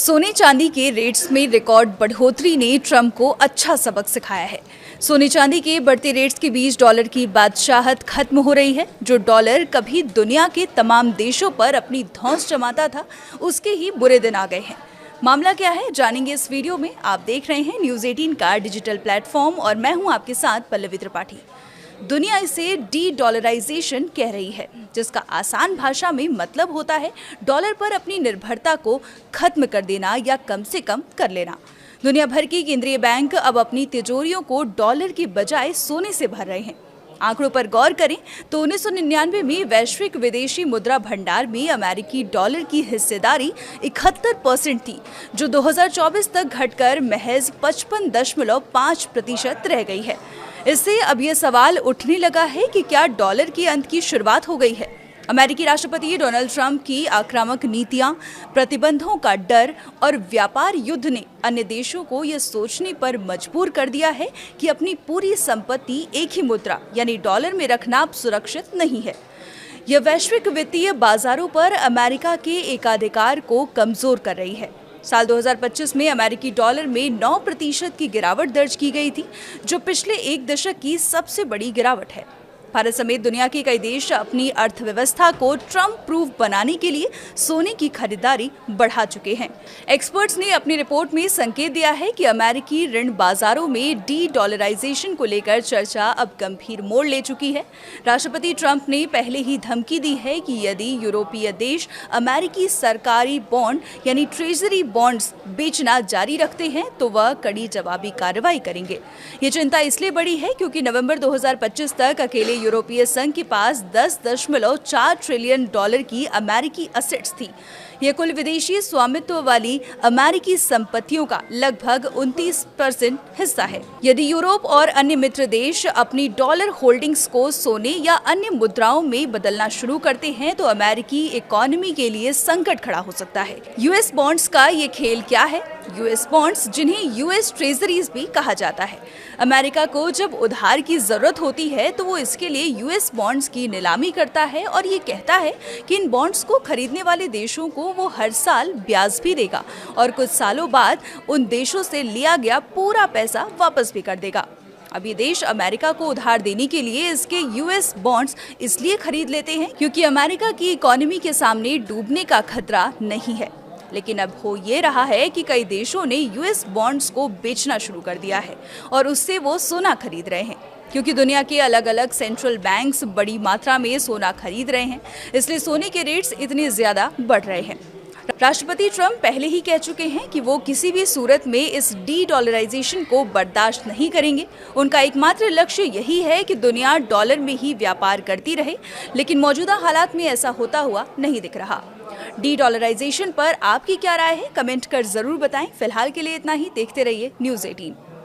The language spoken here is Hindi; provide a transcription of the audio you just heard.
सोने चांदी के रेट्स में रिकॉर्ड बढ़ोतरी ने ट्रंप को अच्छा सबक सिखाया है। सोने चांदी के बढ़ते रेट्स के बीच डॉलर की बादशाहत खत्म हो रही है। जो डॉलर कभी दुनिया के तमाम देशों पर अपनी धौंस जमाता था, उसके ही बुरे दिन आ गए हैं। मामला क्या है, जानेंगे इस वीडियो में। आप देख रहे हैं न्यूज़ 18 का डिजिटल प्लेटफॉर्म और मैं हूं आपके साथ पल्लवी त्रिपाठी। दुनिया इसे डी डॉलराइजेशन कह रही है, जिसका आसान भाषा में मतलब होता है डॉलर पर अपनी निर्भरता को खत्म कर देना या कम से कम कर लेना। दुनिया भर की केंद्रीय बैंक अब अपनी तिजोरियों को डॉलर की बजाय सोने से भर रहे हैं। आंकड़ों पर गौर करें तो 1999 में वैश्विक विदेशी मुद्रा भंडार में अमेरिकी डॉलर की हिस्सेदारी 71% थी, जो 2024 तक घटकर महज 55.5% रह गई है। इससे अब ये सवाल उठने लगा है कि क्या डॉलर के अंत की शुरुआत हो गई है। अमेरिकी राष्ट्रपति डोनाल्ड ट्रंप की आक्रामक नीतियां, प्रतिबंधों का डर और व्यापार युद्ध ने अन्य देशों को यह सोचने पर मजबूर कर दिया है कि अपनी पूरी संपत्ति एक ही मुद्रा यानी डॉलर में रखना अब सुरक्षित नहीं है। यह वैश्विक वित्तीय बाजारों पर अमेरिका के एकाधिकार को कमजोर कर रही है। साल 2025 में अमेरिकी डॉलर में 9% की गिरावट दर्ज की गई थी, जो पिछले एक दशक की सबसे बड़ी गिरावट है। भारत समेत दुनिया के कई देश अपनी अर्थव्यवस्था को ट्रंप प्रूफ बनाने के लिए सोने की खरीदारी बढ़ा चुके हैं। एक्सपर्ट्स ने अपनी रिपोर्ट में संकेत दिया है कि अमेरिकी ऋण बाजारों में डी डॉलराइजेशन को लेकर चर्चा अब गंभीर मोड़ ले चुकी है। राष्ट्रपति ट्रंप ने पहले ही धमकी दी है कि यदि यूरोपीय देश अमेरिकी सरकारी बॉन्ड यानी ट्रेजरी बॉन्ड्स बेचना जारी रखते हैं तो वह कड़ी जवाबी कार्रवाई करेंगे। ये चिंता इसलिए बड़ी है क्योंकि नवंबर 2025 तक अकेले यूरोपीय संघ के पास 10.4 ट्रिलियन डॉलर की अमेरिकी असेट्स थी। यह कुल विदेशी स्वामित्व वाली अमेरिकी संपत्तियों का लगभग 29% हिस्सा है। यदि यूरोप और अन्य मित्र देश अपनी डॉलर होल्डिंग्स को सोने या अन्य मुद्राओं में बदलना शुरू करते हैं तो अमेरिकी इकोनॉमी के लिए संकट खड़ा हो सकता है। यूएस बॉन्ड्स का ये खेल क्या है? यूएस बॉन्ड्स, जिन्हें यूएस ट्रेजरीज भी कहा जाता है, अमेरिका को जब उधार की जरूरत होती है तो वो इसके लिए यूएस बॉन्ड्स की नीलामी करता है और ये कहता है कि इन बॉन्ड्स को खरीदने वाले देशों को वो हर साल ब्याज भी देगा और कुछ सालों बाद उन देशों से लिया गया पूरा पैसा वापस भी कर देगा। अब ये देश अमेरिका को उधार देने के लिए इसके यूएस बॉन्ड्स इसलिए खरीद लेते हैं क्योंकि अमेरिका की इकोनॉमी के सामने डूबने का खतरा नहीं है। लेकिन अब हो ये रहा है कि कई देशों ने यूएस बॉन्ड्स को बेचना शुरू कर दिया है और उससे वो सोना खरीद रहे हैं। क्योंकि दुनिया के अलग अलग सेंट्रल बैंक्स बड़ी मात्रा में सोना खरीद रहे हैं, इसलिए सोने के रेट्स इतने ज्यादा बढ़ रहे हैं। राष्ट्रपति ट्रंप पहले ही कह चुके हैं कि वो किसी भी सूरत में इस डी डॉलराइजेशन को बर्दाश्त नहीं करेंगे। उनका एकमात्र लक्ष्य यही है कि दुनिया डॉलर में ही व्यापार करती रहे, लेकिन मौजूदा हालात में ऐसा होता हुआ नहीं दिख रहा। डी डॉलराइजेशन पर आपकी क्या राय है? कमेंट कर जरूर बताएं। फिलहाल के लिए इतना ही। देखते रहिए न्यूज़ 18।